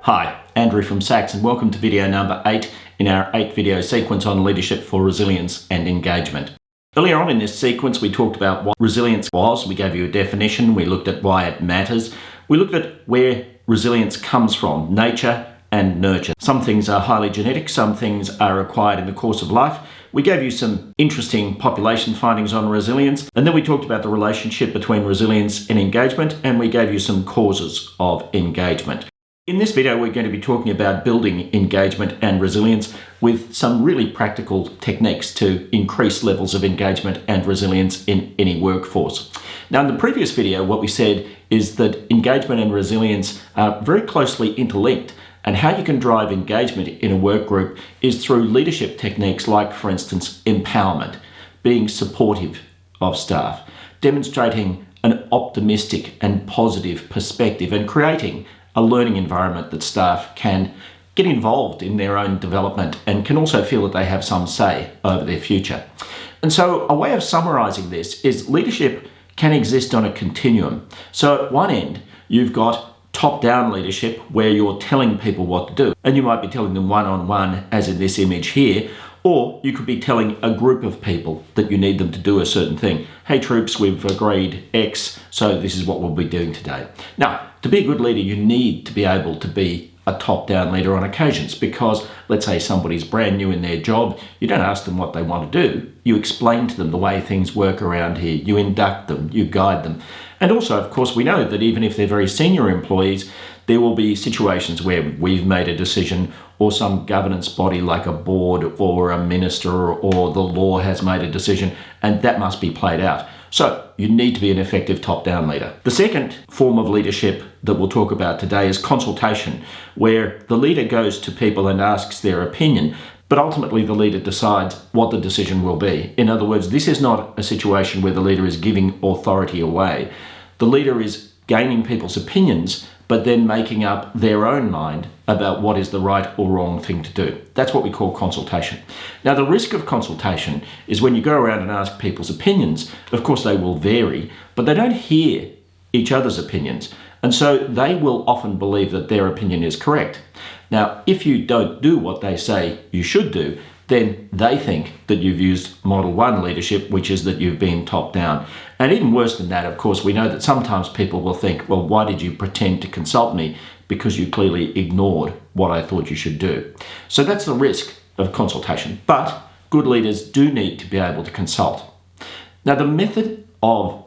Hi, Andrew from Sachs, and welcome to video number 8 in our 8-video sequence on leadership for resilience and engagement. Earlier on in this sequence, we talked about what resilience was. We gave you a definition. We looked at why it matters. We looked at where resilience comes from, nature and nurture. Some things are highly genetic, some things are acquired in the course of life. We gave you some interesting population findings on resilience, and then we talked about the relationship between resilience and engagement, and we gave you some causes of engagement. In this video, we're going to be talking about building engagement and resilience with some really practical techniques to increase levels of engagement and resilience in any workforce. Now, in the previous video, what we said is that engagement and resilience are very closely interlinked, and how you can drive engagement in a work group is through leadership techniques like, for instance, empowerment, being supportive of staff, demonstrating an optimistic and positive perspective, and creating a learning environment that staff can get involved in their own development and can also feel that they have some say over their future. And so a way of summarizing this is leadership can exist on a continuum. So at one end, you've got top-down leadership where you're telling people what to do, and you might be telling them one-on-one, as in this image here, or you could be telling a group of people that you need them to do a certain thing. Hey troops, we've agreed X, so this is what we'll be doing today. Now, to be a good leader, you need to be able to be a top-down leader on occasions, because let's say somebody's brand new in their job, you don't ask them what they want to do. You explain to them the way things work around here. You induct them, you guide them. And also, of course, we know that even if they're very senior employees, there will be situations where we've made a decision, or some governance body like a board or a minister or the law has made a decision, and that must be played out. So you need to be an effective top-down leader. The second form of leadership that we'll talk about today is consultation, where the leader goes to people and asks their opinion, but ultimately the leader decides what the decision will be. In other words, this is not a situation where the leader is giving authority away. The leader is gaining people's opinions, but then making up their own mind about what is the right or wrong thing to do. That's what we call consultation. Now, the risk of consultation is when you go around and ask people's opinions, of course they will vary, but they don't hear each other's opinions. And so they will often believe that their opinion is correct. Now, if you don't do what they say you should do, then they think that you've used Model 1 leadership, which is that you've been top down. And even worse than that, of course, we know that sometimes people will think, well, why did you pretend to consult me? Because you clearly ignored what I thought you should do. So that's the risk of consultation. But good leaders do need to be able to consult. Now, the method of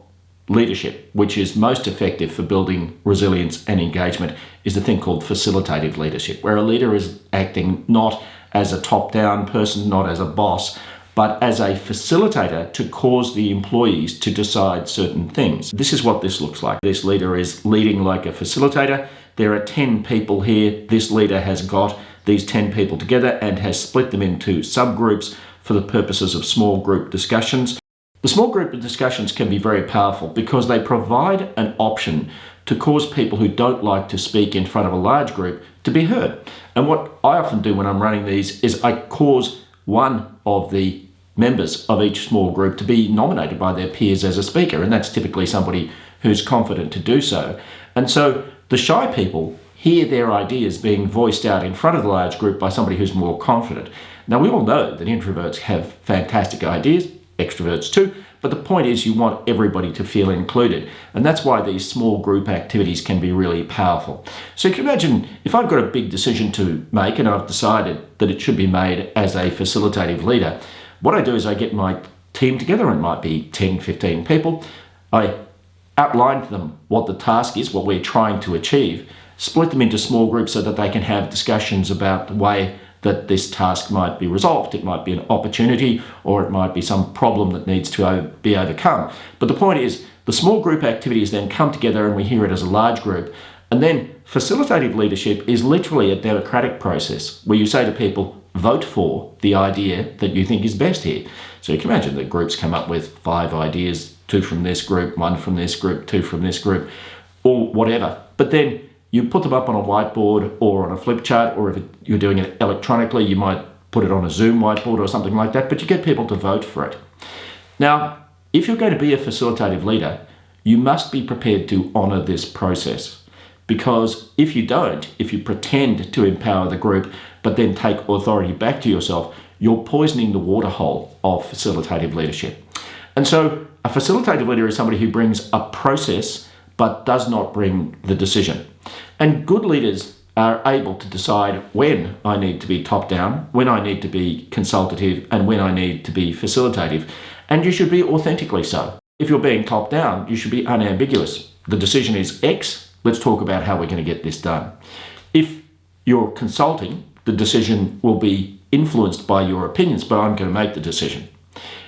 leadership, which is most effective for building resilience and engagement, is the thing called facilitative leadership, where a leader is acting not as a top-down person, not as a boss, but as a facilitator to cause the employees to decide certain things. This is what this looks like. This leader is leading like a facilitator. There are 10 people here. This leader has got these 10 people together and has split them into subgroups for the purposes of small group discussions. The small group discussions can be very powerful because they provide an option to cause people who don't like to speak in front of a large group to be heard. And what I often do when I'm running these is I cause one of the members of each small group to be nominated by their peers as a speaker, and that's typically somebody who's confident to do so. And so the shy people hear their ideas being voiced out in front of the large group by somebody who's more confident. Now, we all know that introverts have fantastic ideas, extroverts too, but the point is you want everybody to feel included. And that's why these small group activities can be really powerful. So you can imagine if I've got a big decision to make and I've decided that it should be made as a facilitative leader, what I do is I get my team together, and it might be 10, 15 people. I outline to them what the task is, what we're trying to achieve, split them into small groups so that they can have discussions about the way that this task might be resolved. It might be an opportunity, or it might be some problem that needs to be overcome. But the point is, the small group activities then come together and we hear it as a large group. And then facilitative leadership is literally a democratic process where you say to people, vote for the idea that you think is best here. So you can imagine that groups come up with 5 ideas, 2 from this group, 1 from this group, 2 from this group, or whatever. But then you put them up on a whiteboard or on a flip chart, or if you're doing it electronically, you might put it on a Zoom whiteboard or something like that, but you get people to vote for it. Now, if you're going to be a facilitative leader, you must be prepared to honour this process, because if you don't, if you pretend to empower the group, but then take authority back to yourself, you're poisoning the water hole of facilitative leadership. And so a facilitative leader is somebody who brings a process, but does not bring the decision. And good leaders are able to decide when I need to be top-down, when I need to be consultative, and when I need to be facilitative. And you should be authentically so. If you're being top-down, you should be unambiguous. The decision is X, let's talk about how we're going to get this done. If you're consulting, the decision will be influenced by your opinions, but I'm going to make the decision.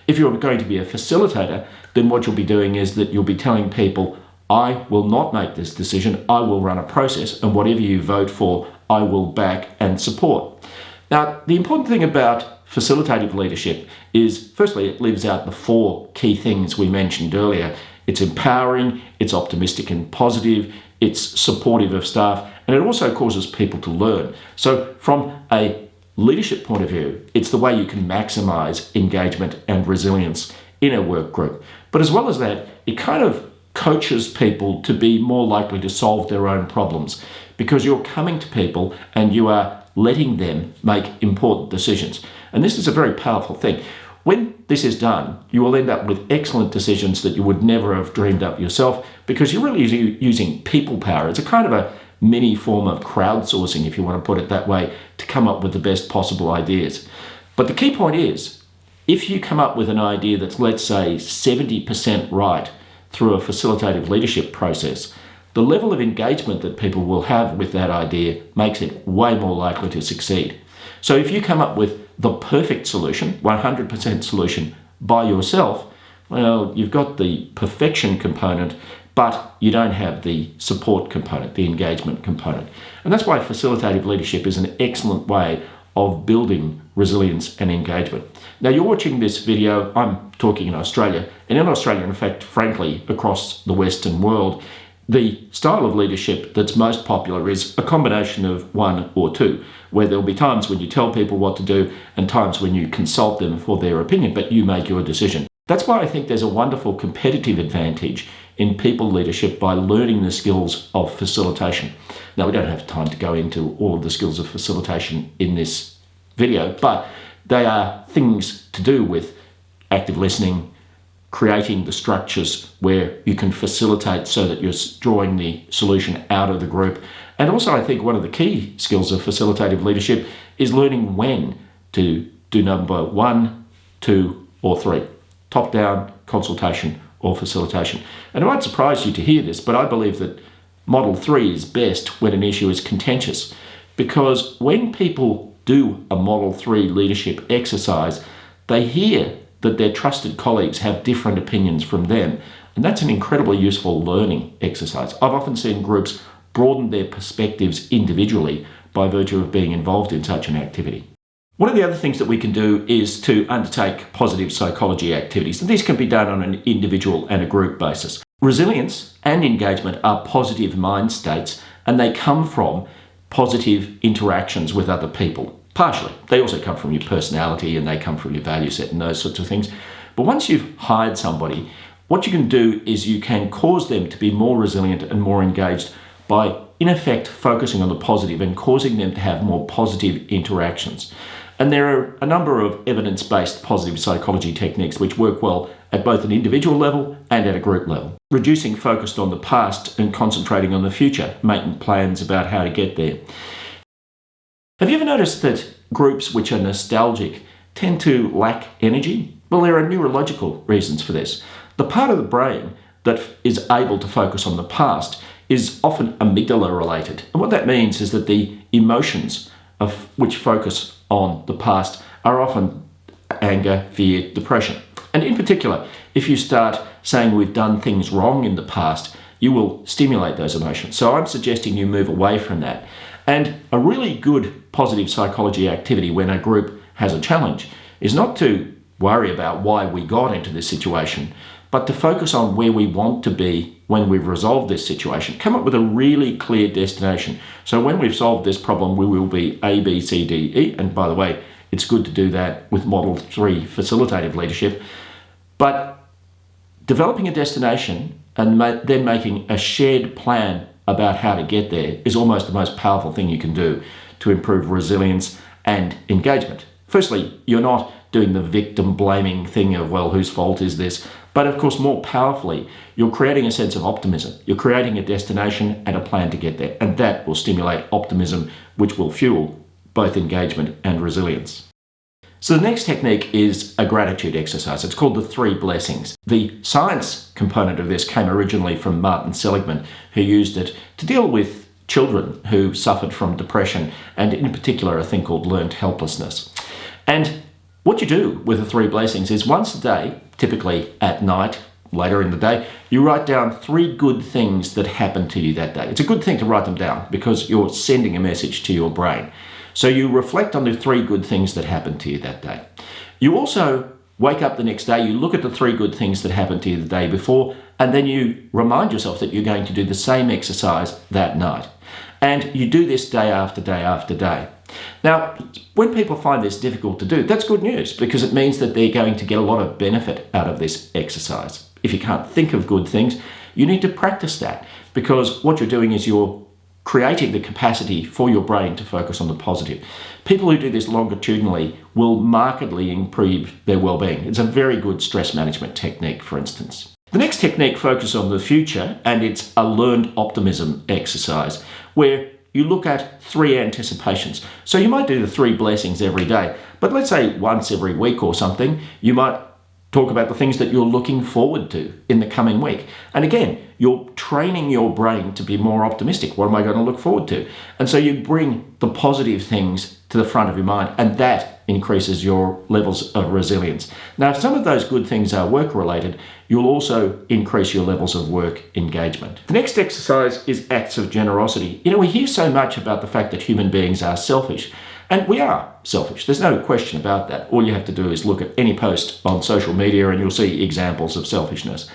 If you're going to be a facilitator, then what you'll be doing is that you'll be telling people, I will not make this decision, I will run a process, and whatever you vote for, I will back and support. Now, the important thing about facilitative leadership is, firstly, it lives out the 4 key things we mentioned earlier. It's empowering, it's optimistic and positive, it's supportive of staff, and it also causes people to learn. So from a leadership point of view, it's the way you can maximize engagement and resilience in a work group. But as well as that, it kind of coaches people to be more likely to solve their own problems, because you're coming to people and you are letting them make important decisions. And this is a very powerful thing. When this is done, you will end up with excellent decisions that you would never have dreamed up yourself, because you're really using people power. It's a kind of a mini form of crowdsourcing, if you want to put it that way, to come up with the best possible ideas. But the key point is, if you come up with an idea that's, let's say, 70% right through a facilitative leadership process, the level of engagement that people will have with that idea makes it way more likely to succeed. So if you come up with the perfect solution, 100% solution by yourself, well, you've got the perfection component, but you don't have the support component, the engagement component. And that's why facilitative leadership is an excellent way of building resilience and engagement. Now, you're watching this video, I'm talking in Australia, and in Australia, in fact, frankly, across the Western world, the style of leadership that's most popular is a combination of 1 or 2, where there'll be times when you tell people what to do and times when you consult them for their opinion, but you make your decision. That's why I think there's a wonderful competitive advantage in people leadership by learning the skills of facilitation. Now, we don't have time to go into all of the skills of facilitation in this video, but they are things to do with active listening, creating the structures where you can facilitate so that you're drawing the solution out of the group. And also, I think one of the key skills of facilitative leadership is learning when to do number 1, 2, or 3. Top-down, consultation, or facilitation. And it might surprise you to hear this, but I believe that model 3 is best when an issue is contentious, because when people do a model 3 leadership exercise, they hear that their trusted colleagues have different opinions from them, and that's an incredibly useful learning exercise. I've often seen groups broaden their perspectives individually by virtue of being involved in such an activity. One of the other things that we can do is to undertake positive psychology activities, and these can be done on an individual and a group basis. Resilience and engagement are positive mind states, and they come from positive interactions with other people. Partially. They also come from your personality and they come from your value set and those sorts of things. But once you've hired somebody, what you can do is you can cause them to be more resilient and more engaged by, in effect, focusing on the positive and causing them to have more positive interactions. And there are a number of evidence-based positive psychology techniques which work well at both an individual level and at a group level. Reducing focus on the past and concentrating on the future, making plans about how to get there. Have you ever noticed that groups which are nostalgic tend to lack energy? Well, there are neurological reasons for this. The part of the brain that is able to focus on the past is often amygdala related. And what that means is that the emotions of which focus on the past are often anger, fear, depression. And in particular, if you start saying we've done things wrong in the past, you will stimulate those emotions. So I'm suggesting you move away from that. And a really good positive psychology activity when a group has a challenge is not to worry about why we got into this situation, but to focus on where we want to be when we've resolved this situation. Come up with a really clear destination. So when we've solved this problem, we will be A, B, C, D, E. And by the way, it's good to do that with Model 3 facilitative leadership. But developing a destination and then making a shared plan about how to get there is almost the most powerful thing you can do to improve resilience and engagement. Firstly, you're not doing the victim blaming thing of, well, whose fault is this? But of course, more powerfully, you're creating a sense of optimism. You're creating a destination and a plan to get there. And that will stimulate optimism, which will fuel both engagement and resilience. So the next technique is a gratitude exercise. It's called the 3 blessings. The science component of this came originally from Martin Seligman, who used it to deal with children who suffered from depression, and in particular a thing called learned helplessness. And what you do with the 3 blessings is once a day, typically at night, later in the day, you write down 3 good things that happened to you that day. It's a good thing to write them down because you're sending a message to your brain. So you reflect on the 3 good things that happened to you that day. You also wake up the next day, you look at the 3 good things that happened to you the day before, and then you remind yourself that you're going to do the same exercise that night. And you do this day after day after day. Now, when people find this difficult to do, that's good news because it means that they're going to get a lot of benefit out of this exercise. If you can't think of good things, you need to practice that because what you're doing is you're creating the capacity for your brain to focus on the positive. People who do this longitudinally will markedly improve their well-being. It's a very good stress management technique, for instance. The next technique focuses on the future, and it's a learned optimism exercise where you look at 3 anticipations. So you might do the 3 blessings every day, but let's say once every week or something, you might talk about the things that you're looking forward to in the coming week. And again, you're training your brain to be more optimistic. What am I going to look forward to? And so you bring the positive things to the front of your mind, and that increases your levels of resilience. Now, if some of those good things are work-related, you'll also increase your levels of work engagement. The next exercise is acts of generosity. We hear so much about the fact that human beings are selfish. And we are selfish. There's no question about that. All you have to do is look at any post on social media and you'll see examples of selfishness.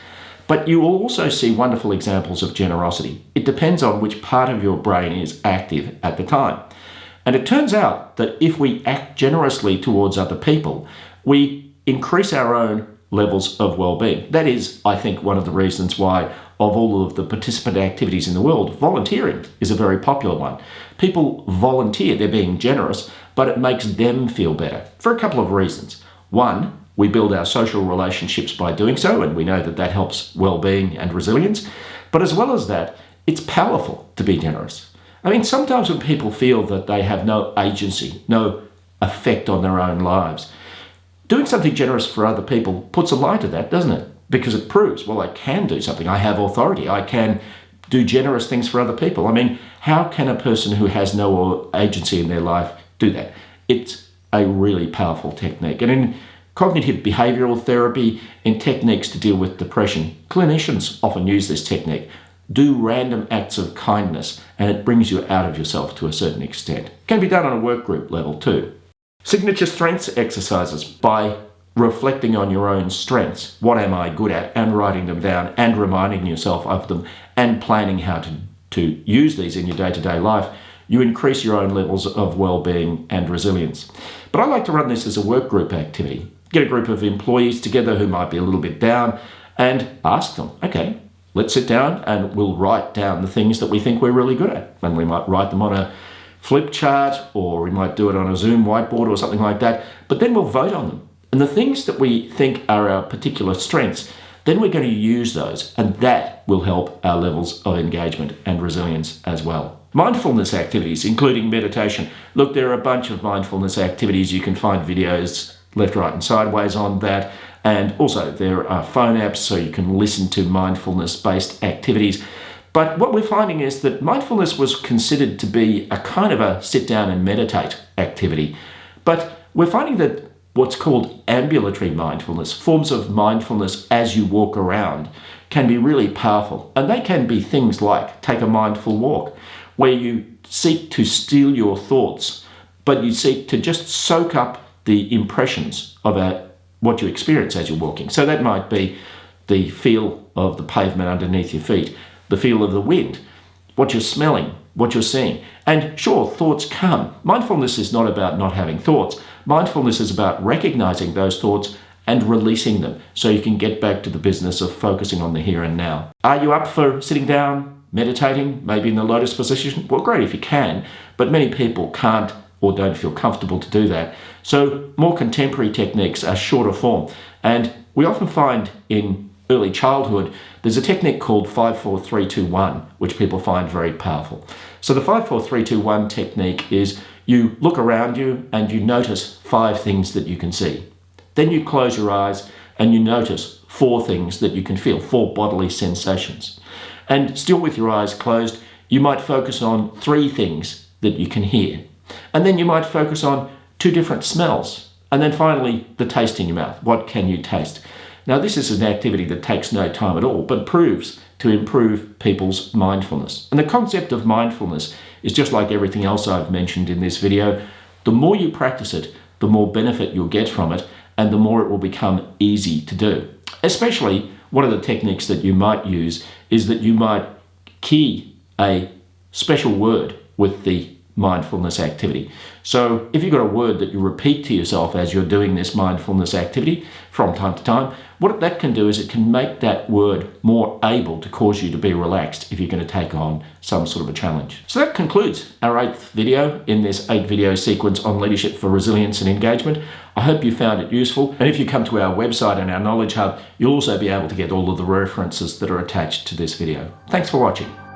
But you will also see wonderful examples of generosity. It depends on which part of your brain is active at the time. And it turns out that if we act generously towards other people, we increase our own levels of well-being. That is, I think, one of the reasons why, of all of the participant activities in the world, volunteering is a very popular one. People volunteer, they're being generous, but it makes them feel better for a couple of reasons. One, we build our social relationships by doing so, and we know that that helps well-being and resilience. But as well as that, it's powerful to be generous. Sometimes when people feel that they have no agency, no effect on their own lives, doing something generous for other people puts a light to that, doesn't it? Because it proves, well, I can do something. I have authority. I can do generous things for other people. How can a person who has no agency in their life do that? It's a really powerful technique. And in cognitive behavioral therapy, in techniques to deal with depression, clinicians often use this technique. Do random acts of kindness, and it brings you out of yourself to a certain extent. It can be done on a work group level too. Signature strengths exercises by reflecting on your own strengths. What am I good at? And writing them down and reminding yourself of them and planning how to use these in your day-to-day life. You increase your own levels of well-being and resilience. But I like to run this as a work group activity. Get a group of employees together who might be a little bit down and ask them, okay, let's sit down and we'll write down the things that we think we're really good at. And we might write them on a flip chart, or we might do it on a Zoom whiteboard or something like that, but then we'll vote on them. And the things that we think are our particular strengths, then we're going to use those, and that will help our levels of engagement and resilience as well. Mindfulness activities, including meditation. Look, there are a bunch of mindfulness activities. You can find videos left, right, and sideways on that. And also there are phone apps so you can listen to mindfulness-based activities. But what we're finding is that mindfulness was considered to be a kind of a sit down and meditate activity. But we're finding that what's called ambulatory mindfulness, forms of mindfulness as you walk around, can be really powerful. And they can be things like take a mindful walk, where you seek to still your thoughts, but you seek to just soak up the impressions of what you experience as you're walking. So that might be the feel of the pavement underneath your feet, the feel of the wind, what you're smelling, what you're seeing. And sure, thoughts come. Mindfulness is not about not having thoughts. Mindfulness is about recognizing those thoughts and releasing them so you can get back to the business of focusing on the here and now. Are you up for sitting down, meditating, maybe in the lotus position. Well, great if you can, but many people can't or don't feel comfortable to do that. So more contemporary techniques are shorter form. And we often find in early childhood, there's a technique called 5-4-3-2-1, which people find very powerful. So the 5-4-3-2-1 technique is you look around you and you notice 5 things that you can see. Then you close your eyes and you notice 4 things that you can feel, 4 bodily sensations. And still with your eyes closed, you might focus on 3 things that you can hear. And then you might focus on 2 different smells. And then finally, the taste in your mouth. What can you taste? Now, this is an activity that takes no time at all, but proves to improve people's mindfulness. And the concept of mindfulness is just like everything else I've mentioned in this video. The more you practice it, the more benefit you'll get from it, and the more it will become easy to do. Especially, one of the techniques that you might use is that you might key a special word with the mindfulness activity. So if you've got a word that you repeat to yourself as you're doing this mindfulness activity from time to time, what that can do is it can make that word more able to cause you to be relaxed if you're going to take on some sort of a challenge. So that concludes our 8th video in this 8 video sequence on leadership for resilience and engagement. I hope you found it useful. And if you come to our website and our Knowledge Hub, you'll also be able to get all of the references that are attached to this video. Thanks for watching.